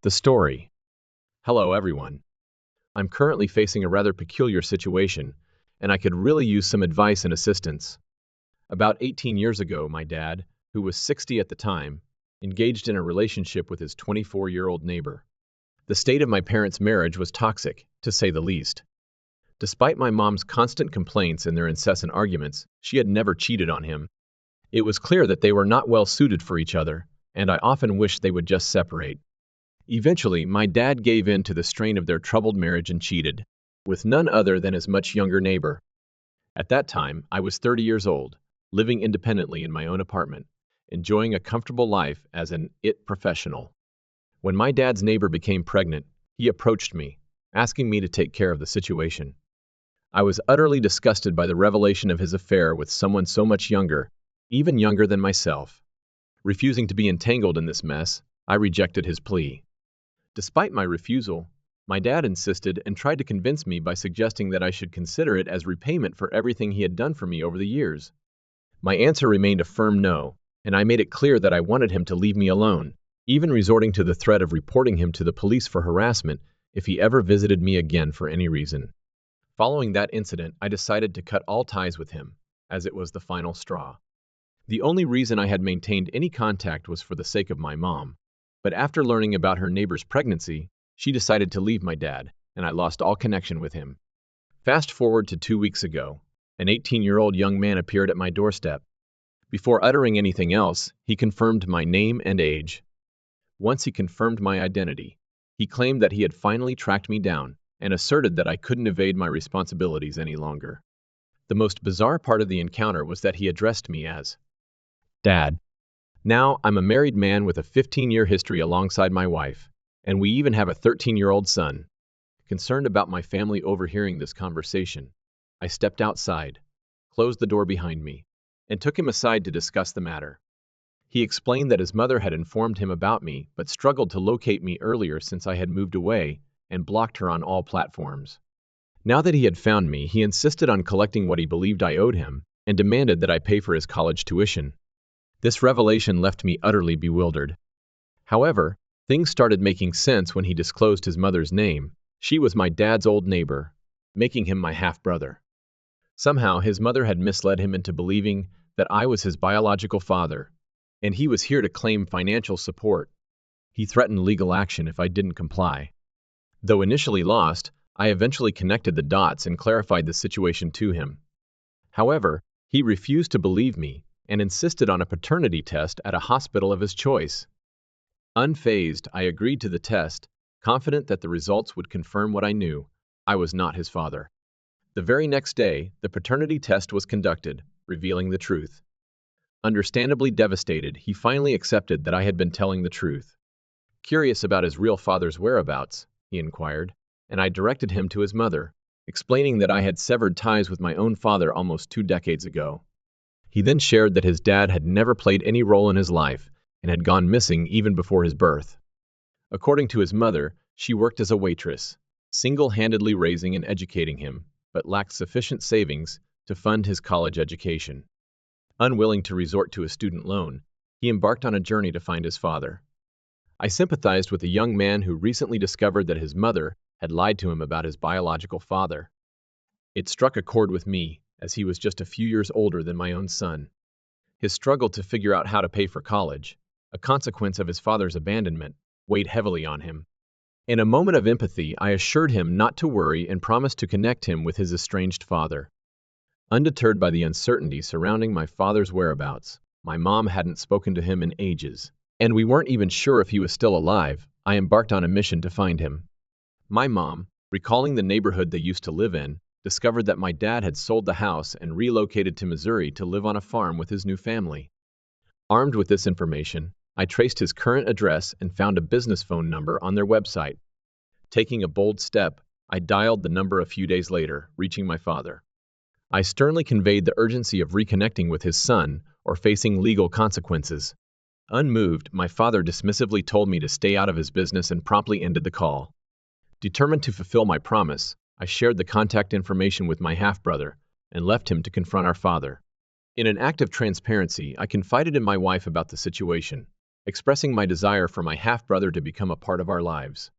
The story. Hello, everyone. I'm currently facing a rather peculiar situation, and I could really use some advice and assistance. About 18 years ago, my dad, who was 60 at the time, engaged in a relationship with his 24-year-old neighbor. The state of my parents' marriage was toxic, to say the least. Despite my mom's constant complaints and their incessant arguments, she had never cheated on him. It was clear that they were not well suited for each other, and I often wished they would just separate. Eventually, my dad gave in to the strain of their troubled marriage and cheated, with none other than his much younger neighbor. At that time, I was 30 years old, living independently in my own apartment, enjoying a comfortable life as an IT professional. When my dad's neighbor became pregnant, he approached me, asking me to take care of the situation. I was utterly disgusted by the revelation of his affair with someone so much younger, even younger than myself. Refusing to be entangled in this mess, I rejected his plea. Despite my refusal, my dad insisted and tried to convince me by suggesting that I should consider it as repayment for everything he had done for me over the years. My answer remained a firm no, and I made it clear that I wanted him to leave me alone, even resorting to the threat of reporting him to the police for harassment if he ever visited me again for any reason. Following that incident, I decided to cut all ties with him, as it was the final straw. The only reason I had maintained any contact was for the sake of my mom. But after learning about her neighbor's pregnancy, she decided to leave my dad, and I lost all connection with him. Fast forward to 2 weeks ago, an 18-year-old young man appeared at my doorstep. Before uttering anything else, he confirmed my name and age. Once he confirmed my identity, he claimed that he had finally tracked me down and asserted that I couldn't evade my responsibilities any longer. The most bizarre part of the encounter was that he addressed me as Dad. Now, I'm a married man with a 15-year history alongside my wife, and we even have a 13-year-old son. Concerned about my family overhearing this conversation, I stepped outside, closed the door behind me, and took him aside to discuss the matter. He explained that his mother had informed him about me but struggled to locate me earlier since I had moved away and blocked her on all platforms. Now that he had found me, he insisted on collecting what he believed I owed him and demanded that I pay for his college tuition. This revelation left me utterly bewildered. However, things started making sense when he disclosed his mother's name. She was my dad's old neighbor, making him my half-brother. Somehow, his mother had misled him into believing that I was his biological father, and he was here to claim financial support. He threatened legal action if I didn't comply. Though initially lost, I eventually connected the dots and clarified the situation to him. However, he refused to believe me and insisted on a paternity test at a hospital of his choice. Unfazed, I agreed to the test, confident that the results would confirm what I knew: I was not his father. The very next day, the paternity test was conducted, revealing the truth. Understandably devastated, he finally accepted that I had been telling the truth. Curious about his real father's whereabouts, he inquired, and I directed him to his mother, explaining that I had severed ties with my own father almost 2 decades ago. He then shared that his dad had never played any role in his life and had gone missing even before his birth. According to his mother, she worked as a waitress, single-handedly raising and educating him, but lacked sufficient savings to fund his college education. Unwilling to resort to a student loan, he embarked on a journey to find his father. I sympathized with a young man who recently discovered that his mother had lied to him about his biological father. It struck a chord with me, as he was just a few years older than my own son. His struggle to figure out how to pay for college, a consequence of his father's abandonment, weighed heavily on him. In a moment of empathy, I assured him not to worry and promised to connect him with his estranged father. Undeterred by the uncertainty surrounding my father's whereabouts, my mom hadn't spoken to him in ages, and we weren't even sure if he was still alive. I embarked on a mission to find him. My mom, recalling the neighborhood they used to live in, discovered that my dad had sold the house and relocated to Missouri to live on a farm with his new family. Armed with this information, I traced his current address and found a business phone number on their website. Taking a bold step, I dialed the number a few days later, reaching my father. I sternly conveyed the urgency of reconnecting with his son or facing legal consequences. Unmoved, my father dismissively told me to stay out of his business and promptly ended the call. Determined to fulfill my promise, I shared the contact information with my half-brother and left him to confront our father. In an act of transparency, I confided in my wife about the situation, expressing my desire for my half-brother to become a part of our lives.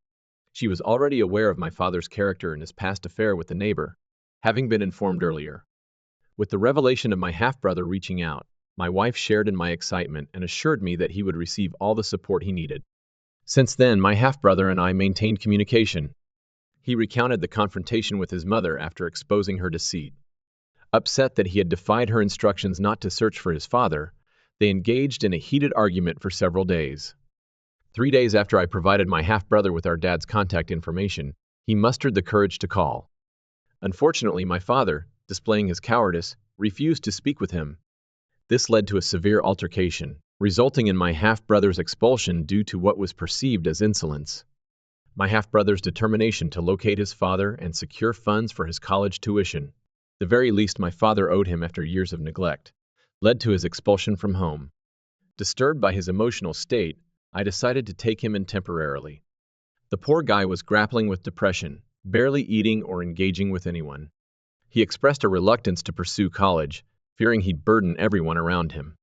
She was already aware of my father's character and his past affair with the neighbor, having been informed earlier. With the revelation of my half-brother reaching out, my wife shared in my excitement and assured me that he would receive all the support he needed. Since then, my half-brother and I maintained communication. He recounted the confrontation with his mother after exposing her deceit. Upset that he had defied her instructions not to search for his father, they engaged in a heated argument for several days. 3 days after I provided my half-brother with our dad's contact information, he mustered the courage to call. Unfortunately, my father, displaying his cowardice, refused to speak with him. This led to a severe altercation, resulting in my half-brother's expulsion due to what was perceived as insolence. My half-brother's determination to locate his father and secure funds for his college tuition, the very least my father owed him after years of neglect, led to his expulsion from home. Disturbed by his emotional state, I decided to take him in temporarily. The poor guy was grappling with depression, barely eating or engaging with anyone. He expressed a reluctance to pursue college, fearing he'd burden everyone around him.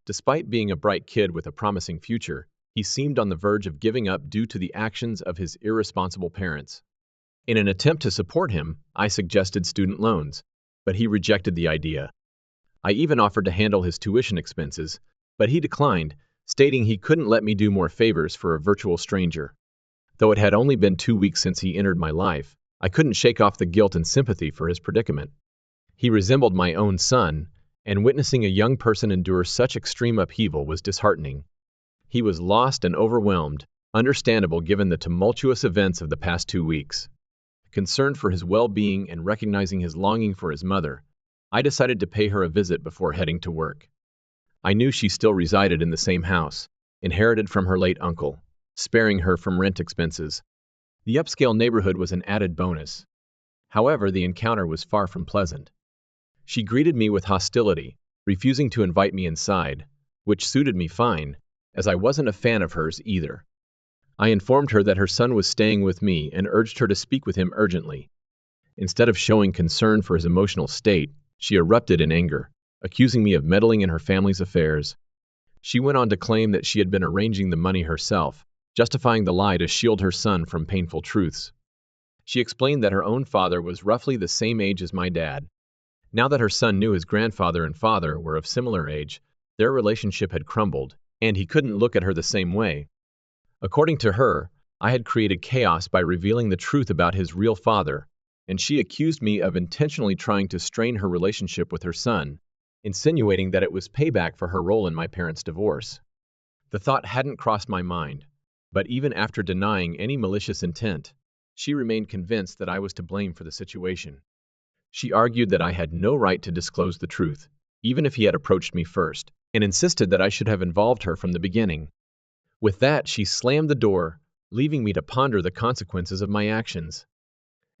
Despite being a bright kid with a promising future, he seemed on the verge of giving up due to the actions of his irresponsible parents. In an attempt to support him, I suggested student loans, but he rejected the idea. I even offered to handle his tuition expenses, but he declined, stating he couldn't let me do more favors for a virtual stranger. Though it had only been 2 weeks since he entered my life, I couldn't shake off the guilt and sympathy for his predicament. He resembled my own son, and witnessing a young person endure such extreme upheaval was disheartening. He was lost and overwhelmed, understandable given the tumultuous events of the past 2 weeks. Concerned for his well-being and recognizing his longing for his mother, I decided to pay her a visit before heading to work. I knew she still resided in the same house, inherited from her late uncle, sparing her from rent expenses. The upscale neighborhood was an added bonus. However, the encounter was far from pleasant. She greeted me with hostility, refusing to invite me inside, which suited me fine, as I wasn't a fan of hers either. I informed her that her son was staying with me and urged her to speak with him urgently. Instead of showing concern for his emotional state, she erupted in anger, accusing me of meddling in her family's affairs. She went on to claim that she had been arranging the money herself, justifying the lie to shield her son from painful truths. She explained that her own father was roughly the same age as my dad. Now that her son knew his grandfather and father were of similar age, their relationship had crumbled, and he couldn't look at her the same way. According to her, I had created chaos by revealing the truth about his real father, and she accused me of intentionally trying to strain her relationship with her son, insinuating that it was payback for her role in my parents' divorce. The thought hadn't crossed my mind, but even after denying any malicious intent, she remained convinced that I was to blame for the situation. She argued that I had no right to disclose the truth, even if he had approached me first, and insisted that I should have involved her from the beginning. With that, she slammed the door, leaving me to ponder the consequences of my actions.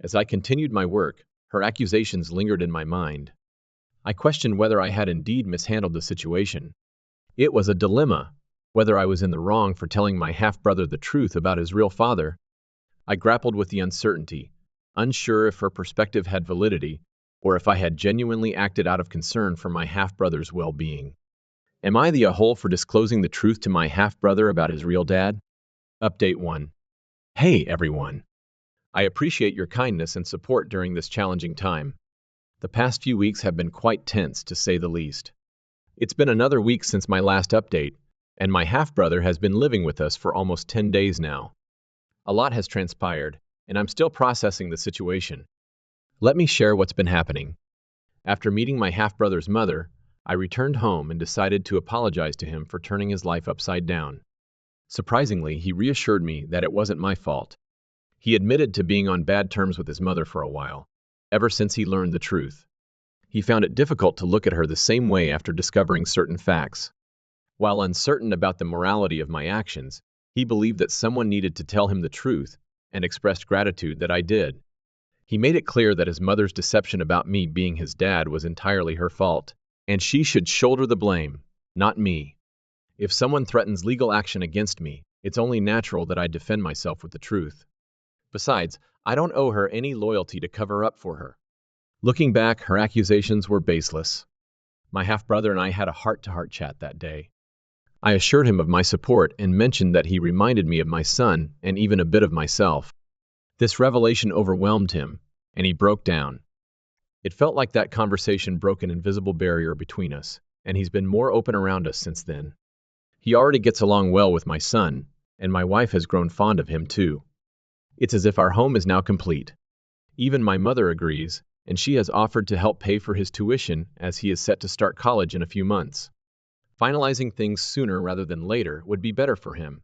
As I continued my work, her accusations lingered in my mind. I questioned whether I had indeed mishandled the situation. It was a dilemma, whether I was in the wrong for telling my half-brother the truth about his real father. I grappled with the uncertainty, unsure if her perspective had validity, or if I had genuinely acted out of concern for my half-brother's well-being. Am I the a-hole for disclosing the truth to my half-brother about his real dad? Update 1. Hey, everyone. I appreciate your kindness and support during this challenging time. The past few weeks have been quite tense, to say the least. It's been another week since my last update, and my half-brother has been living with us for almost 10 days now. A lot has transpired, and I'm still processing the situation. Let me share what's been happening. After meeting my half-brother's mother, I returned home and decided to apologize to him for turning his life upside down. Surprisingly, he reassured me that it wasn't my fault. He admitted to being on bad terms with his mother for a while, ever since he learned the truth. He found it difficult to look at her the same way after discovering certain facts. While uncertain about the morality of my actions, he believed that someone needed to tell him the truth and expressed gratitude that I did. He made it clear that his mother's deception about me being his dad was entirely her fault, and she should shoulder the blame, not me. If someone threatens legal action against me, it's only natural that I defend myself with the truth. Besides, I don't owe her any loyalty to cover up for her. Looking back, her accusations were baseless. My half-brother and I had a heart-to-heart chat that day. I assured him of my support and mentioned that he reminded me of my son and even a bit of myself. This revelation overwhelmed him, and he broke down. It felt like that conversation broke an invisible barrier between us, and he's been more open around us since then. He already gets along well with my son, and my wife has grown fond of him too. It's as if our home is now complete. Even my mother agrees, and she has offered to help pay for his tuition as he is set to start college in a few months. Finalizing things sooner rather than later would be better for him.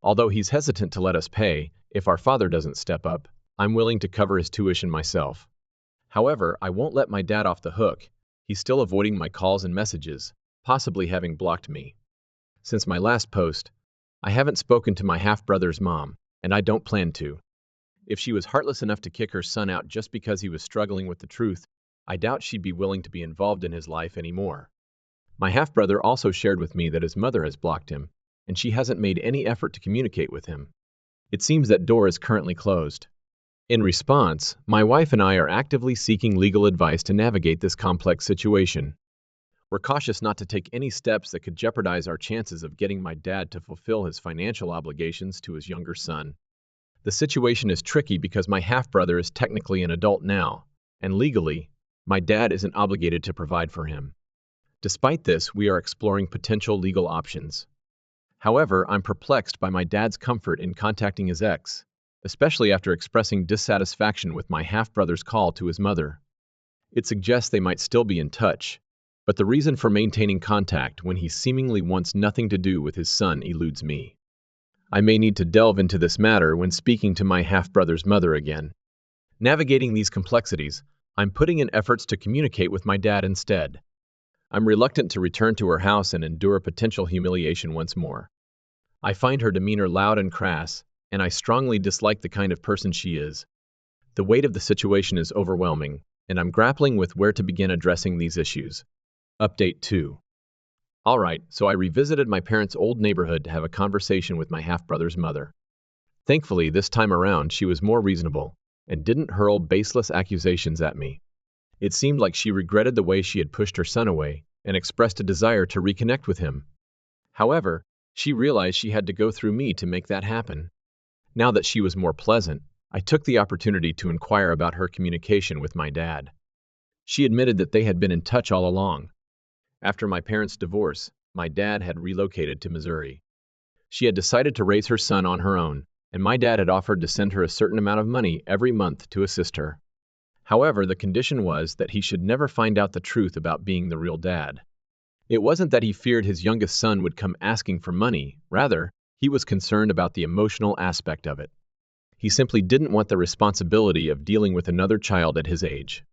Although he's hesitant to let us pay, if our father doesn't step up, I'm willing to cover his tuition myself. However, I won't let my dad off the hook. He's still avoiding my calls and messages, possibly having blocked me. Since my last post, I haven't spoken to my half-brother's mom, and I don't plan to. If she was heartless enough to kick her son out just because he was struggling with the truth, I doubt she'd be willing to be involved in his life anymore. My half-brother also shared with me that his mother has blocked him, and she hasn't made any effort to communicate with him. It seems that door is currently closed. In response, my wife and I are actively seeking legal advice to navigate this complex situation. We're cautious not to take any steps that could jeopardize our chances of getting my dad to fulfill his financial obligations to his younger son. The situation is tricky because my half-brother is technically an adult now, and legally, my dad isn't obligated to provide for him. Despite this, we are exploring potential legal options. However, I'm perplexed by my dad's comfort in contacting his ex, especially after expressing dissatisfaction with my half-brother's call to his mother. It suggests they might still be in touch, but the reason for maintaining contact when he seemingly wants nothing to do with his son eludes me. I may need to delve into this matter when speaking to my half-brother's mother again. Navigating these complexities, I'm putting in efforts to communicate with my dad instead. I'm reluctant to return to her house and endure potential humiliation once more. I find her demeanor loud and crass, and I strongly dislike the kind of person she is. The weight of the situation is overwhelming, and I'm grappling with where to begin addressing these issues. Update 2. Alright, so I revisited my parents' old neighborhood to have a conversation with my half-brother's mother. Thankfully, this time around she was more reasonable, and didn't hurl baseless accusations at me. It seemed like she regretted the way she had pushed her son away, and expressed a desire to reconnect with him. However, she realized she had to go through me to make that happen. Now that she was more pleasant, I took the opportunity to inquire about her communication with my dad. She admitted that they had been in touch all along. After my parents' divorce, my dad had relocated to Missouri. She had decided to raise her son on her own, and my dad had offered to send her a certain amount of money every month to assist her. However, the condition was that he should never find out the truth about being the real dad. It wasn't that he feared his youngest son would come asking for money, rather, he was concerned about the emotional aspect of it. He simply didn't want the responsibility of dealing with another child at his age.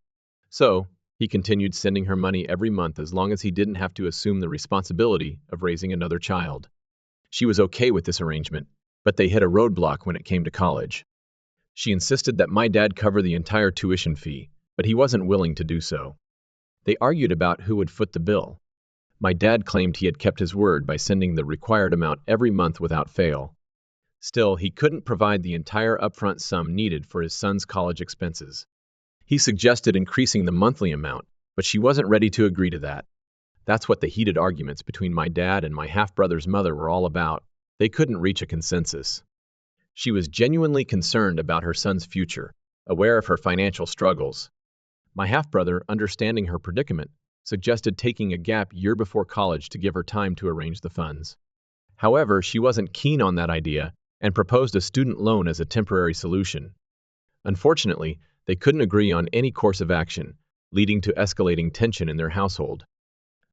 So, he continued sending her money every month as long as he didn't have to assume the responsibility of raising another child. She was okay with this arrangement, but they hit a roadblock when it came to college. She insisted that my dad cover the entire tuition fee, but he wasn't willing to do so. They argued about who would foot the bill. My dad claimed he had kept his word by sending the required amount every month without fail. Still, he couldn't provide the entire upfront sum needed for his son's college expenses. He suggested increasing the monthly amount, but she wasn't ready to agree to that. That's what the heated arguments between my dad and my half-brother's mother were all about. They couldn't reach a consensus. She was genuinely concerned about her son's future, aware of her financial struggles. My half-brother, understanding her predicament, suggested taking a gap year before college to give her time to arrange the funds. However, she wasn't keen on that idea and proposed a student loan as a temporary solution. Unfortunately, they couldn't agree on any course of action, leading to escalating tension in their household.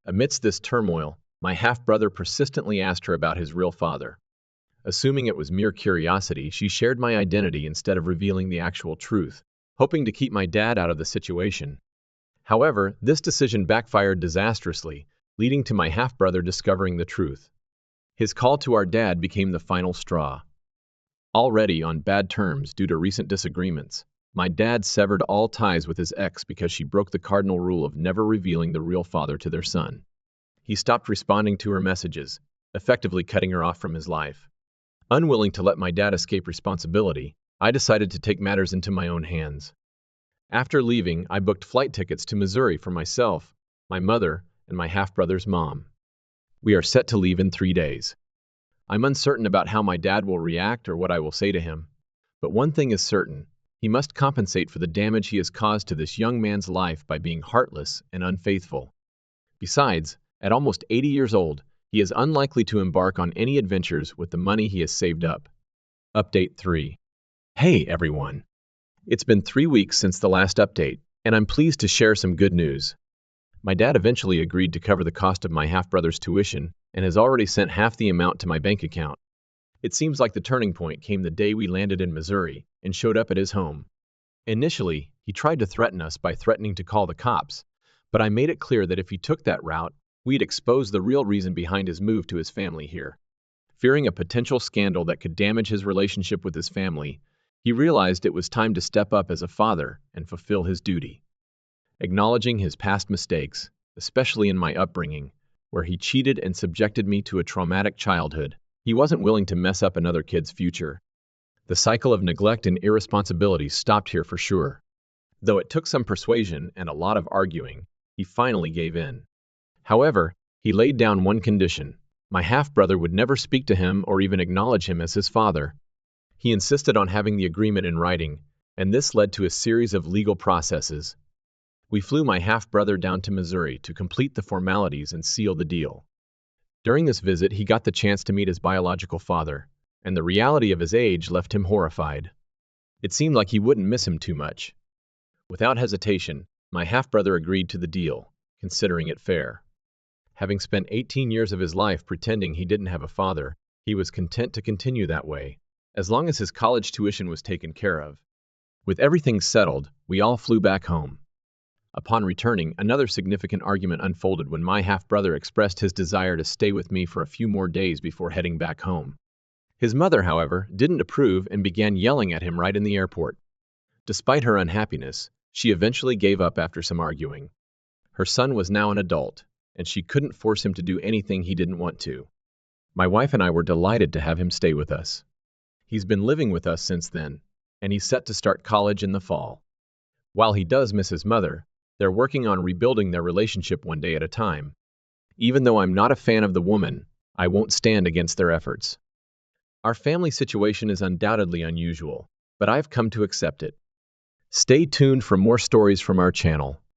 Amidst this turmoil, my half-brother persistently asked her about his real father. Assuming it was mere curiosity, she shared my identity instead of revealing the actual truth, hoping to keep my dad out of the situation. However, this decision backfired disastrously, leading to my half-brother discovering the truth. His call to our dad became the final straw. Already on bad terms due to recent disagreements, my dad severed all ties with his ex because she broke the cardinal rule of never revealing the real father to their son. He stopped responding to her messages, effectively cutting her off from his life. Unwilling to let my dad escape responsibility, I decided to take matters into my own hands. After leaving, I booked flight tickets to Missouri for myself, my mother, and my half-brother's mom. We are set to leave in 3 days. I'm uncertain about how my dad will react or what I will say to him. But one thing is certain, he must compensate for the damage he has caused to this young man's life by being heartless and unfaithful. Besides, at almost 80 years old, he is unlikely to embark on any adventures with the money he has saved up. Update 3. Hey everyone! It's been 3 weeks since the last update, and I'm pleased to share some good news. My dad eventually agreed to cover the cost of my half-brother's tuition and has already sent half the amount to my bank account. It seems like the turning point came the day we landed in Missouri and showed up at his home. Initially, he tried to threaten us by threatening to call the cops, but I made it clear that if he took that route, we'd expose the real reason behind his move to his family here. Fearing a potential scandal that could damage his relationship with his family, he realized it was time to step up as a father and fulfill his duty. Acknowledging his past mistakes, especially in my upbringing, where he cheated and subjected me to a traumatic childhood, he wasn't willing to mess up another kid's future. The cycle of neglect and irresponsibility stopped here for sure. Though it took some persuasion and a lot of arguing, he finally gave in. However, he laid down one condition. My half-brother would never speak to him or even acknowledge him as his father. He insisted on having the agreement in writing, and this led to a series of legal processes. We flew my half-brother down to Missouri to complete the formalities and seal the deal. During this visit, he got the chance to meet his biological father, and the reality of his age left him horrified. It seemed like he wouldn't miss him too much. Without hesitation, my half-brother agreed to the deal, considering it fair. Having spent 18 years of his life pretending he didn't have a father, he was content to continue that way, as long as his college tuition was taken care of. With everything settled, we all flew back home. Upon returning, another significant argument unfolded when my half-brother expressed his desire to stay with me for a few more days before heading back home. His mother, however, didn't approve and began yelling at him right in the airport. Despite her unhappiness, she eventually gave up after some arguing. Her son was now an adult, and she couldn't force him to do anything he didn't want to. My wife and I were delighted to have him stay with us. He's been living with us since then, and he's set to start college in the fall. While he does miss his mother, they're working on rebuilding their relationship one day at a time. Even though I'm not a fan of the woman, I won't stand against their efforts. Our family situation is undoubtedly unusual, but I've come to accept it. Stay tuned for more stories from our channel.